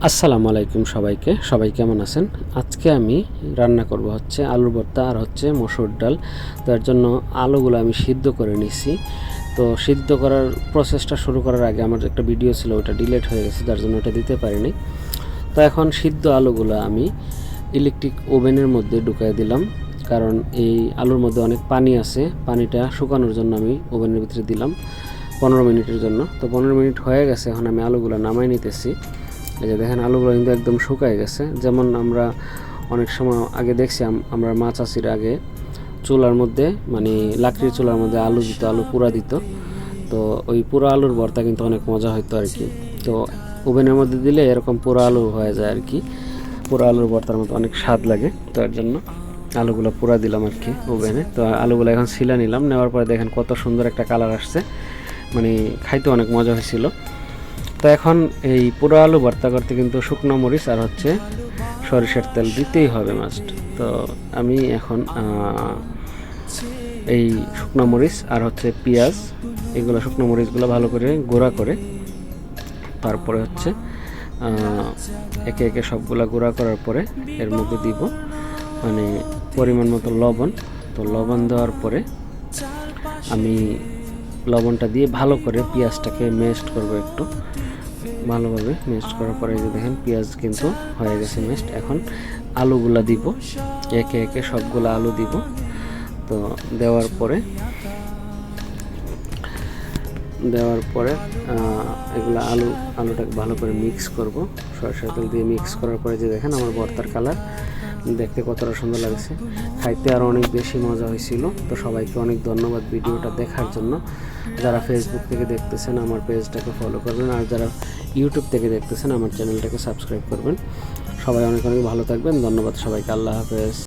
আসসালামু আলাইকুম সবাই কেমন আছেন? আজকে আমি রান্না করব হচ্ছে আলুর ভর্তা আর হচ্ছে মসুর ডাল। তার জন্য আলুগুলো আমি সিদ্ধ করে নিছি। তো সিদ্ধ করার প্রসেসটা শুরু করার আগে আমার একটা ভিডিও ছিল, ওটা ডিলিট হয়ে গেছে, যার জন্য ওটা দিতে পারিনি। তো এখন সিদ্ধ আলুগুলো আমি ইলেকট্রিক ওভেনের মধ্যে ঢুকিয়ে দিলাম, কারণ এই আলুর মধ্যে অনেক পানি আছে। পানিটা শুকানোর জন্য আমি ওভেনের ভিতরে দিলাম 15 মিনিটের জন্য। তো 15 মিনিট হয়ে গেছে, এখন আমি আলুগুলো নামাই নিতেছি। এই যে দেখেন আলুগুলো কিন্তু একদম শুকায় গেছে। যেমন আমরা অনেক সময় আগে দেখছি, আমরা মাছ চাষির আগে চুলার মধ্যে মানে লাকড়ির চুলার মধ্যে আলু দিত, আলু পুরা দিত। তো ওই পুরো আলুর ভর্তা কিন্তু অনেক মজা হতো আর কি। তো ওভেনের মধ্যে দিলে এরকম পুরো আলু হয়ে যায় আর কি, পুরো আলুর ভর্তার মতো অনেক স্বাদ লাগে। তো এর জন্য আলুগুলো পুরা দিলাম আর কি ওভেনে। তো আলুগুলো এখন ছিলে নিলাম, নেওয়ার পরে দেখেন কত সুন্দর একটা কালার আসছে, মানে খাইতে অনেক মজা হয়েছিল। তো এখন এই পুরো আলু ভর্তা করতে কিন্তু শুকনো মরিচ আর হচ্ছে সরিষার তেল দিতেই হবে মাস্ট। তো আমি এখন এই শুকনো মরিচ আর হচ্ছে পেঁয়াজ, এগুলো শুকনো মরিচগুলো ভালো করে গুঁড়া করে তারপরে হচ্ছে একে একে সবগুলা গুঁড়া করার পরে এর মধ্যে দিব মানে পরিমাণ মতো লবণ। তো লবণ দেওয়ার পরে আমি লবণটা দিয়ে ভালো করে পেঁয়াজটাকে মেস্ট করব, একটু ভালোভাবে মেস্ট করার পরে যে দেখেন পেঁয়াজ কিন্তু হয়ে গেছে মেস্ট। এখন আলুগুলা দিব, একে একে সবগুলো আলু দিব। তো দেওয়ার পরে এগুলো আলুটাকে ভালো করে মিক্স করব, সরষের তেল দিয়ে মিক্স করার পরে যে দেখেন আমার ভর্তার কালার দেখতে কতটা সুন্দর লাগছে, খাইতে আরও অনেক বেশি মজা হয়েছিল। তো সবাইকে অনেক ধন্যবাদ ভিডিওটা দেখার জন্য। যারা ফেসবুক থেকে দেখতেছেন আমার পেজটাকে ফলো করবেন, আর যারা ইউটিউব থেকে দেখতেছেন আমার চ্যানেলটাকে সাবস্ক্রাইব করবেন। সবাই অনেক অনেক ভালো থাকবেন। ধন্যবাদ সবাইকে। আল্লাহ হাফেজ।